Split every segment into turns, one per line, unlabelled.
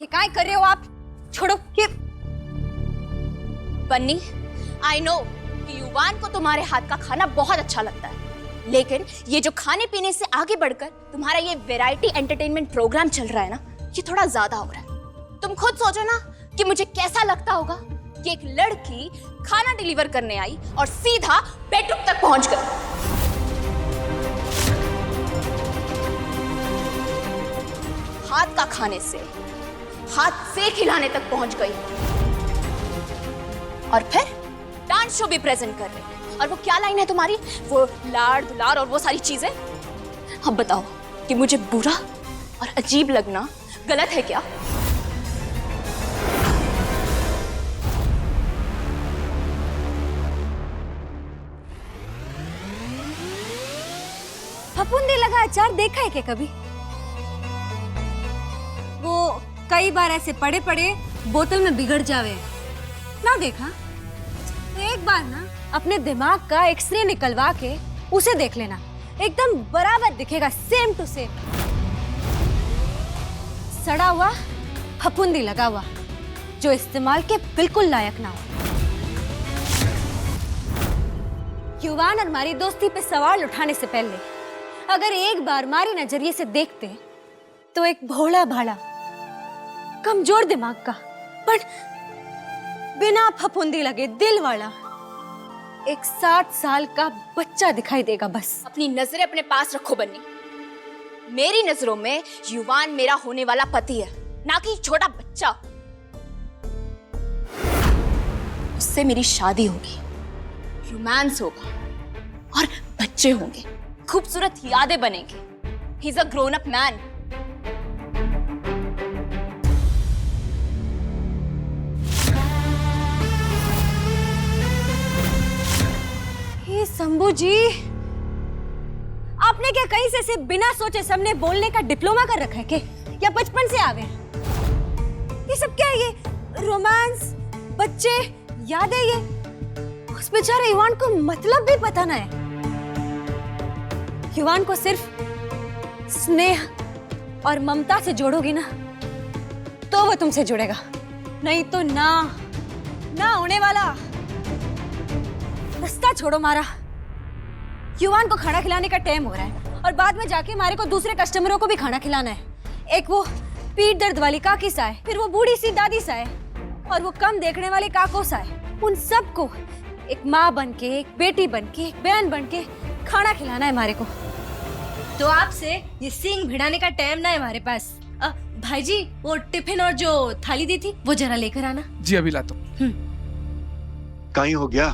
ये काय कर रहे हो आप? छोड़ो ये।
बन्नी, आई नो कि युवान को तुम्हारे हाथ का खाना बहुत अच्छा लगता है, लेकिन ये जो खाने पीने से आगे बढ़कर तुम्हारा ये वैरायटी एंटरटेनमेंट प्रोग्राम चल रहा है ना, ये थोड़ा ज्यादा हो रहा है। तुम खुद सोचो ना कि मुझे कैसा लगता होगा कि एक लड़की खाना डिलीवर करने आई और सीधा बेडरूम तक पहुंच गई। हाथ का खाने से हाथ से खिलाने तक पहुंच गई और फिर डांस शो भी प्रेजेंट कर रही। और वो क्या लाइन है तुम्हारी, वो लाड़ दुलार और वो सारी चीजें। अब बताओ कि मुझे बुरा और अजीब लगना गलत है क्या?
फफूंदी लगा अचार देखा है क्या कभी? वो कई बार ऐसे पड़े पड़े बोतल में बिगड़ जावे ना देखा? तो एक बार ना अपने दिमाग का एक्सरे निकलवा के उसे देख लेना, एकदम बराबर दिखेगा, सेम टू सेम। सड़ा हुआ फफूंदी लगा हुआ जो इस्तेमाल के बिल्कुल लायक ना हो। युवान और हमारी दोस्ती पे सवाल उठाने से पहले अगर एक बार हमारी नजरिए से देखते तो एक भोला भाला कमजोर दिमाग का पर बिना फफूंदी लगे दिल वाला एक 60 साल का बच्चा दिखाई देगा बस।
अपनी नजरें अपने पास रखो बन्नी। मेरी नजरों में युवान मेरा होने वाला पति है, ना कि छोटा बच्चा। उससे मेरी शादी होगी, रोमांस होगा और बच्चे होंगे, खूबसूरत यादें बनेंगी। He is a grown up man.
Shambhu ji, आपने क्या कहीं से बिना सोचे समझे बोलने का डिप्लोमा कर रखा है क्या? या बचपन से आवे? ये सब क्या है? ये रोमांस, बच्चे, यादें, ये उस बेचारे युवान को मतलब भी पता ना है। युवान को सिर्फ स्नेह और ममता से जोड़ोगी ना तो वो तुमसे जुड़ेगा, नहीं तो ना होने वाला। रास्ता छोड़ो मारा। युवान को खाना खिलाने का टाइम हो रहा है और बाद में जाके हमारे को दूसरे कस्टमरों को भी खाना खिलाना है। एक वो पीठ दर्द वाली काकी सा है, फिर वो बूढ़ी सी दादी सा है और वो कम देखने वाले काको सा है। उन सबको एक माँ बनके, एक बेटी बनके, एक बहन बनके खाना खिलाना है हमारे को। तो आपसे ये सींग भिड़ाने का टाइम ना है हमारे पास। भाई जी, वो टिफिन और जो थाली दी थी वो जरा लेकर आना।
जी अभी लाता हूँ।
कहीं हो गया?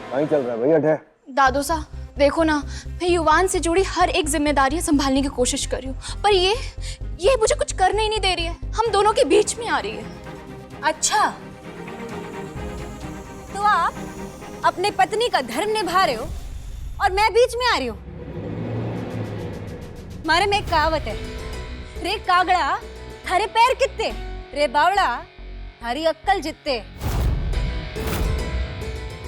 कहीं चल रहा है भैया? ठे
दादू साहब देखो ना, मैं युवान से जुड़ी हर एक जिम्मेदारियां संभालने की कोशिश कर रही हूँ, पर ये मुझे कुछ करने ही नहीं दे रही है। हम दोनों के बीच में आ रही है।
अच्छा, तो आप अपने पत्नी का धर्म निभा रहे हो और मैं बीच में आ रही हूँ। हमारे में एक कहावत है, रे कागड़ा थारे पैर कित्ते, रे बावड़ा थारी अक्कल जितते।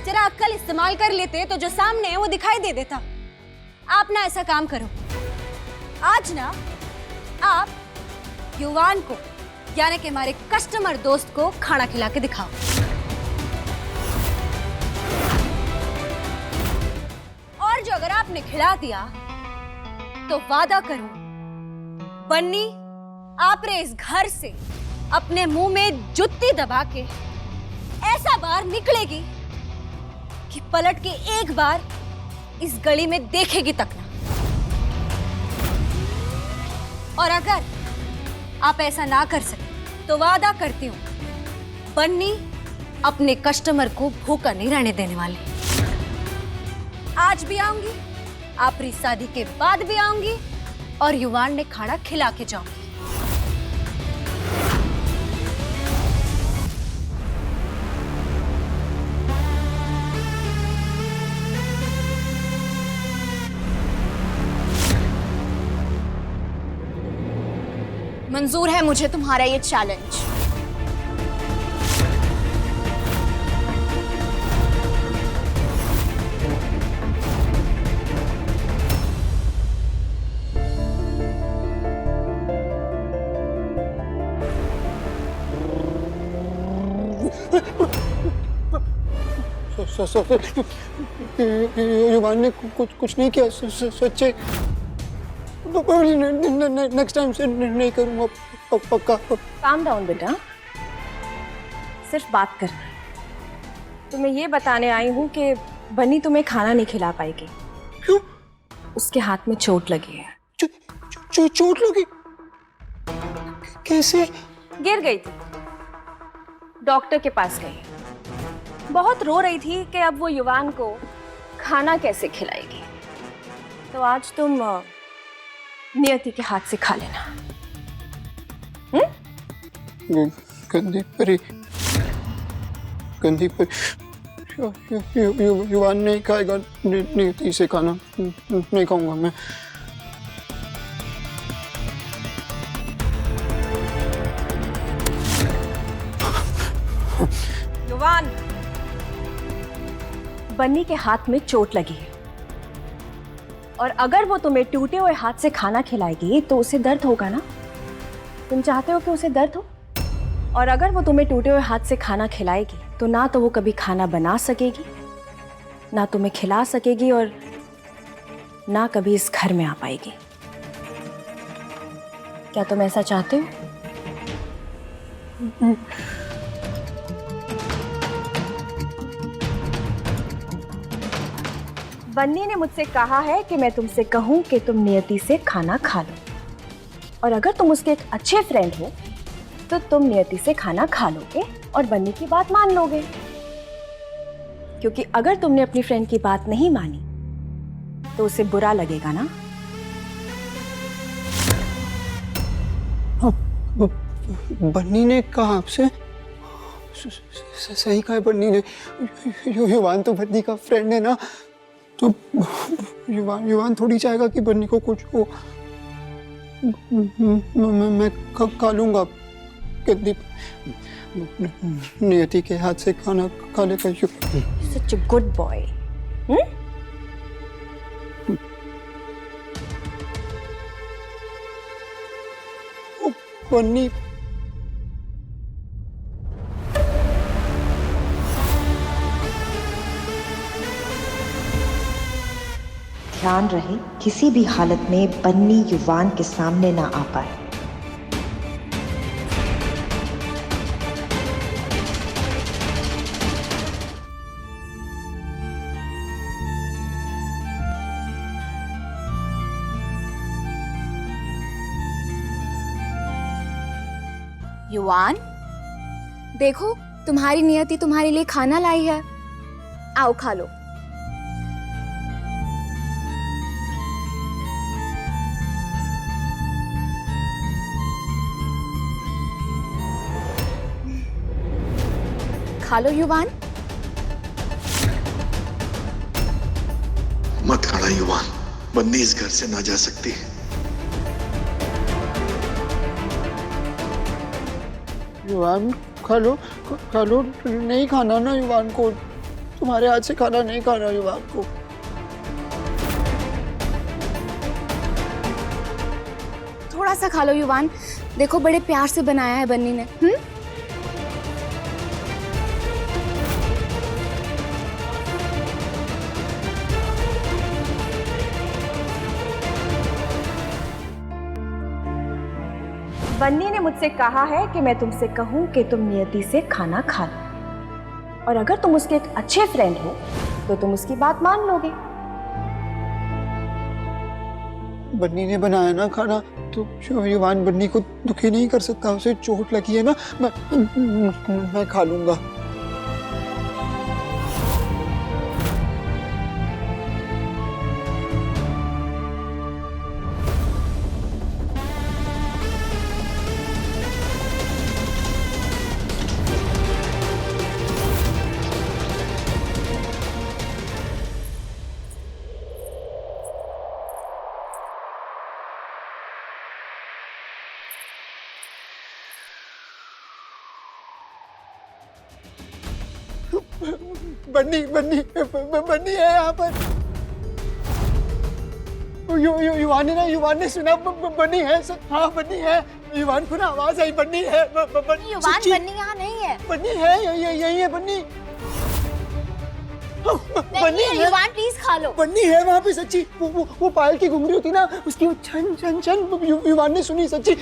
जरा अक्कल इस्तेमाल कर लेते तो जो सामने है वो दिखाई दे देता। आप ना ऐसा काम करो, आज ना आप युवान को यानी कि हमारे कस्टमर दोस्त को खाना खिला के दिखाओ। और जो अगर आपने खिला दिया तो वादा करो बन्नी आप रे इस घर से अपने मुंह में जुत्ती दबा के ऐसा बाहर निकलेगी कि पलट के एक बार इस गली में देखेगी तक ना। और अगर आप ऐसा ना कर सके तो वादा करती हूँ बन्नी अपने कस्टमर को भूखा नहीं रहने देने वाली। आज भी आऊंगी, आपकी शादी के बाद भी आऊंगी और युवान ने खाना खिला के जाऊंगी।
मंजूर है मुझे तुम्हारा ये चैलेंज।
युवान ने कुछ नहीं किया, सच्चे। नेक्स्ट टाइम से नहीं करूँगा, पक्का।
काम डाउन बेटा, सिर्फ बात कर। तुम्हें ये बताने आई हूँ कि बन्नी तुम्हें खाना नहीं खिला पाएगी।
क्यों?
उसके हाथ में चोट लगी है।
चोट लगी? कैसे?
गिर गई थी, डॉक्टर के पास गई। बहुत रो रही थी कि अब वो युवान को खाना कैसे खिलाएगी। तो आज तुम नियति के हाथ से खा लेना।
गंदी परी, युवान नहीं खाएगा नियति से खाना, नहीं खाऊंगा मैं।
युवान, बन्नी के हाथ में चोट लगी है और अगर वो तुम्हें टूटे हुए हाथ से खाना खिलाएगी तो उसे दर्द होगा ना। तुम चाहते हो कि उसे दर्द हो? और अगर वो तुम्हें टूटे हुए हाथ से खाना खिलाएगी तो ना तो वो कभी खाना बना सकेगी, ना तुम्हें खिला सकेगी और ना कभी इस घर में आ पाएगी। क्या तुम ऐसा चाहते हो? बन्नी ने मुझसे कहा है कि मैं तुमसे कहूं कि तुम नियति से खाना खा लो, और अगर तुम उसके एक अच्छे फ्रेंड हो तो तुम नियति से खाना खा लोगे और बन्नी की बात मान लोगे। क्योंकि अगर तुमने अपनी फ्रेंड की बात नहीं मानी तो उसे बुरा लगेगा ना।
बन्नी ने कहा आपसे? सही कहा है बन्नी ने। युवान तो बन्नी का फ्रेंड है ना, तो युवान थोड़ी चाहेगा कि बन्नी को कुछ हो। मैं खा लूंगा गंदी नियति के हाथ से खाना खा लेता।
Such a good boy.
बन्नी
ध्यान रहे किसी भी हालत में बन्नी युवान के सामने ना आ पाए।
युवान, देखो तुम्हारी नियति तुम्हारे लिए खाना लाई है, आओ खा लो। खा लो युवान।
मत खाना युवान, बन्नी इस घर से ना जा सकती।
युवान खा लो, नहीं खाना ना युवान को, तुम्हारे हाथ से खाना नहीं खाना युवान को।
थोड़ा सा खा लो युवान, देखो बड़े प्यार से बनाया है बन्नी ने। बन्नी ने मुझसे कहा है कि मैं तुमसे कहूं कि तुम नियति से खाना खा लो, और अगर तुम उसके एक अच्छे फ्रेंड हो तो तुम उसकी बात मान लोगे।
बन्नी ने बनाया ना खाना, तो युवान बन्नी को दुखी नहीं कर सकता। उसे चोट लगी है ना, मैं खा लूंगा। बन्नी है यहाँ पर। युवान ने सुना बन्नी है। हाँ बन्नी है। युवान को ना आवाज आई, बन्नी है।
युवान
सच्ची,
बन्नी यहाँ नहीं है।
बन्नी है, यही है बन्नी।
नहीं है, युवान प्लीज खा लो।
बन्नी है वहाँ पे सच्ची। वो पायल की घुंघरी होती ना, उसकी वो छन छन छन युवान ने सुनी सच्ची।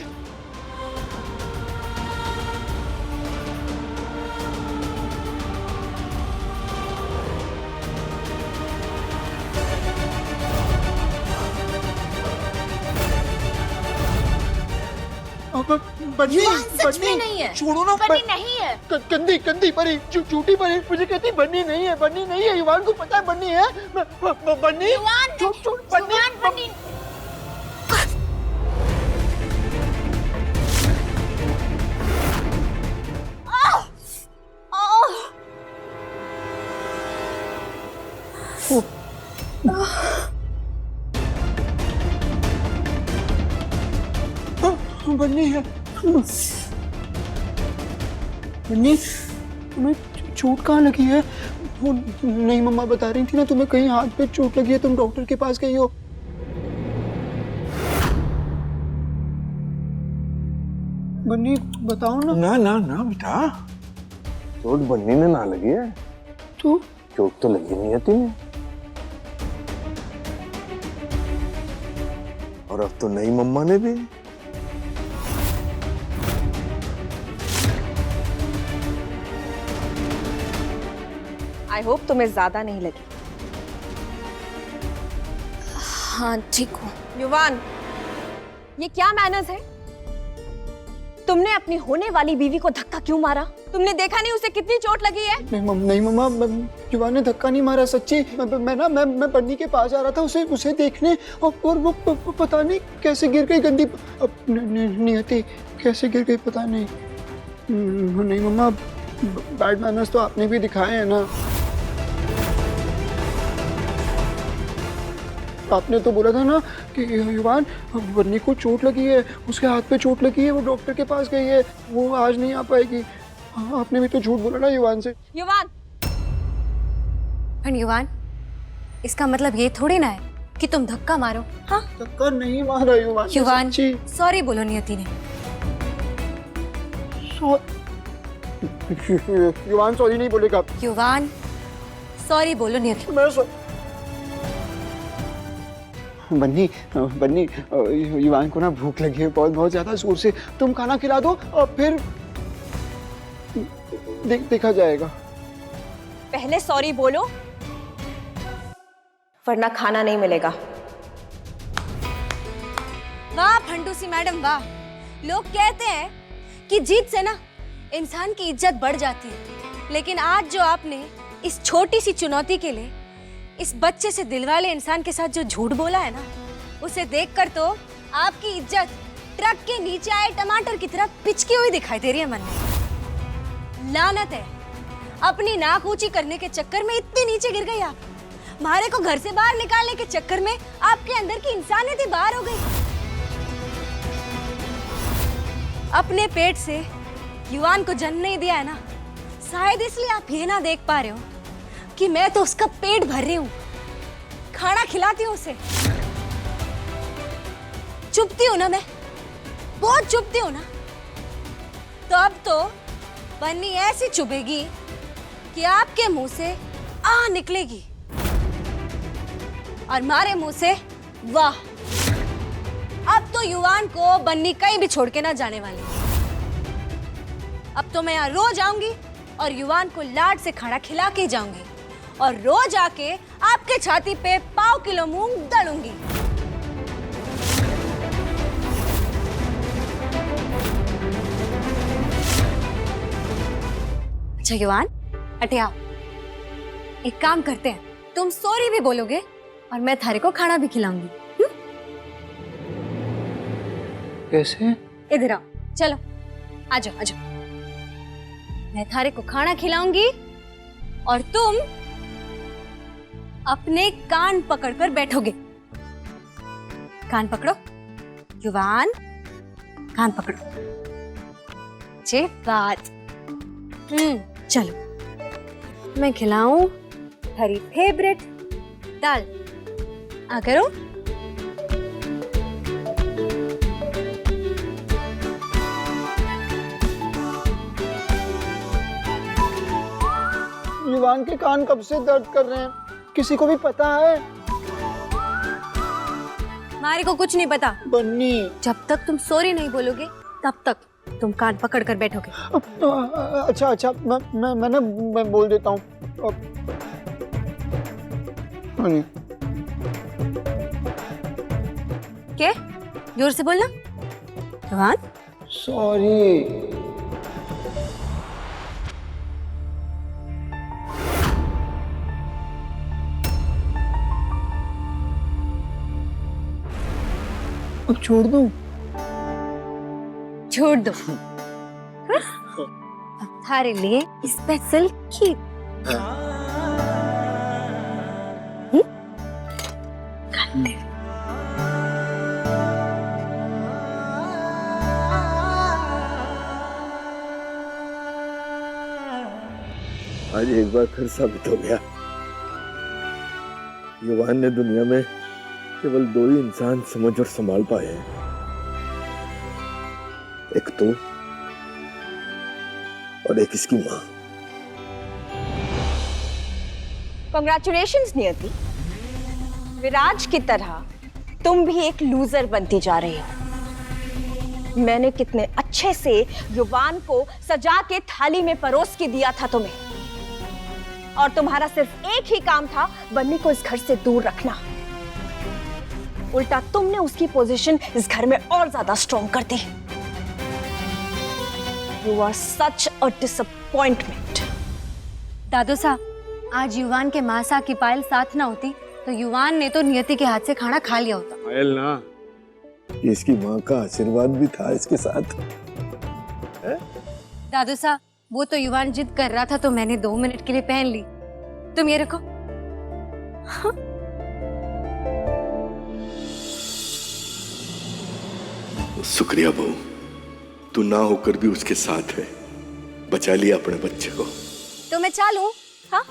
बन्नी,
युवान सच में नहीं है।
छोड़ो ना।
बन्नी नहीं है।
कंदी कंदी परी, झूठी परी मुझे कहती बन्नी नहीं है, बन्नी नहीं है। युवान को पता है बन्नी है। बन्नी,
युवान, युवान बन्नी।
बन्नी है। बन्नी, तुम्हें चोट कहाँ लगी है? वो नहीं, मम्मा बता रही थी ना तुम्हें कहीं हाथ पे चोट लगी है, तुम डॉक्टर के पास गई हो। बन्नी बताओ ना।
ना ना ना बेटा, चोट बन्नी ने ना लगी है।
तो
चोट तो लगी नहीं है तुम्हें। और अब तो नई मम्मा ने भी।
आई होप तुम्हें ज्यादा नहीं लगी।
हाँ ठीक हूँ।
युवान, ये क्या मैनर्स है? तुमने अपनी होने वाली बीवी को धक्का क्यों मारा? तुमने देखा नहीं उसे कितनी चोट लगी है?
नहीं मम्मा, युवान ने धक्का नहीं मारा सच्ची। मैं बन्नी के पास आ रहा था उसे देखने, और वो पता नहीं कैसे गिर गई। गंदी नियति कैसे गिर गई पता नहीं। नहीं मम्मा, बैड मैनर्स तो आपने भी दिखाए हैं ना। आपने तो बोला था ना कि युवान, बन्नी को चोट लगी है, उसके हाथ पे चोट लगी है, वो डॉक्टर के पास गई है, वो आज नहीं आ पाएगी। आपने भी तो झूठ बोला ना युवान से।
युवान, युवान, इसका मतलब ये थोड़ी ना है कि तुम धक्का मारो। हाँ,
धक्का नहीं मारा युवान।
युवान, सॉरी बोलो नियति ने।
युवान सॉरी नहीं बोलेगा।
युवान, सॉरी बोलो नियति।
मैं बन्नी, युवान को ना भूख लगी है बहुत ज्यादा जोर से। तुम खाना खिला दो और फिर देखा जाएगा।
पहले सॉरी बोलो, वरना खाना नहीं मिलेगा।
वाह फंडूसी मैडम वाह। लोग कहते हैं कि जीत से ना इंसान की इज्जत बढ़ जाती है, लेकिन आज जो आपने इस छोटी सी चुनौती के लिए इस बच्चे से दिलवाले इंसान के साथ जो झूठ बोला है ना, उसे देखकर तो आपकी इज्जत ट्रक के नीचे आए टमाटर की तरह पिचकी हुई दिखाई दे रही है मन में। लानत है, अपनी नाक ऊंची करने के चक्कर में इतनी नीचे गिर गई आप। मारे को घर से बाहर निकालने के चक्कर में आपके अंदर की इंसानियत ही बाहर हो गई। अपने पेट से युवान को जन्म नहीं दिया है ना, शायद इसलिए आप ये ना देख पा रहे हो कि मैं तो उसका पेट भर रही हूँ, खाना खिलाती हूँ उसे। चुपती हूँ ना मैं, बहुत चुपती हूँ ना। तो अब तो बन्नी ऐसी चुभेगी कि आपके मुंह से आ निकलेगी और मारे मुंह से वाह। अब तो युवान को बन्नी कहीं भी छोड़ के ना जाने वाली। अब तो मैं यहाँ रोज आऊंगी और युवान को लाड से खाना खिला के जाऊंगी, और रोज आके आपके छाती पे 1.5 किलो मूंग दलूंगी। अच्छा युवान, हटे आओ। एक काम करते हैं, तुम सॉरी भी बोलोगे और मैं थारे को खाना भी खिलाऊंगी।
कैसे?
इधर आओ, चलो आ जाओ आ जाओ। मैं थारे को खाना खिलाऊंगी और तुम अपने कान पकड़कर बैठोगे। कान पकड़ो युवान, कान पकड़ो। अच्छी बात। चलो मैं खिलाऊं हरी फेवरेट दाल। आ करो।
युवान के कान कब से दर्द कर रहे हैं, किसी को भी पता है?
हमारे को कुछ नहीं पता।
बन्नी,
जब तक तुम सॉरी नहीं बोलोगे तब तक तुम कान पकड़ कर बैठोगे।
अच्छा मैं बोल देता हूँ।
क्या? जोर से बोलना। युवान,
सॉरी। अब छोड़ दूं?
छोड़ दो। तुम्हारे लिए स्पेशल खीर।
आज एक बार फिर साबित हो गया, युवान ने दुनिया में केवल दो ही इंसान समझ और संभाल पाए हैं, एक तो और एक इसकी माँ।
Congratulations नियति, विराज की तरह तुम भी एक लूजर बनती जा रही हो। मैंने कितने अच्छे से युवान को सजा के थाली में परोस के दिया था तुम्हें, और तुम्हारा सिर्फ एक ही काम था बन्नी को इस घर से दूर रखना। उल्टा तुमने उसकी पोजीशन इस घर में और ज्यादा स्ट्रॉन्ग कर दी। You are such a disappointment.
दादू साहब, आज युवान के मासा की पायल साथ ना होती तो युवान ने तो नियति के हाथ से खाना खा लिया होता।
पायल ना, इसकी माँ का आशीर्वाद भी था इसके साथ।
दादू साहब, वो तो युवान जिद कर रहा था तो मैंने 2 मिनट के लिए पहन ली। तुम ये रखो। हाँ?
शुक्रिया बहू, तू ना होकर भी उसके साथ है, बचा लिया अपने बच्चे को।
तो मैं चालूं? हाँ?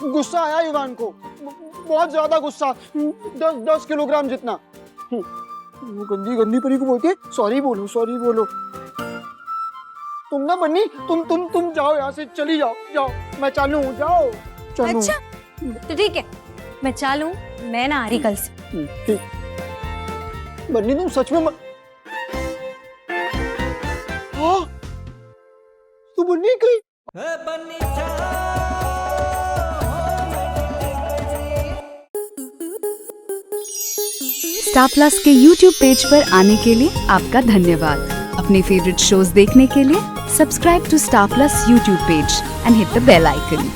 गुस्सा आया युवान को, बहुत ज्यादा गुस्सा, 10 किलोग्राम जितना। वो गंदी गंदी परी को बोलती है सॉरी बोलो, सॉरी बोलो। तुम ना बन्नी, तुम जाओ यहाँ से, चली जाओ, जाओ, मैं चालू हूँ, जाओ चलो।
अच्छा, तो ठीक है, मैं चालूं। मैं ना आ रही कल से।
ठीक। बन्नी तुम सच में हाँ, तू बन्नी गई।
स्टार प्लस के YouTube पेज पर आने के लिए आपका धन्यवाद। अपने फेवरेट शोज देखने के लिए subscribe to Star Plus YouTube page and hit the bell icon.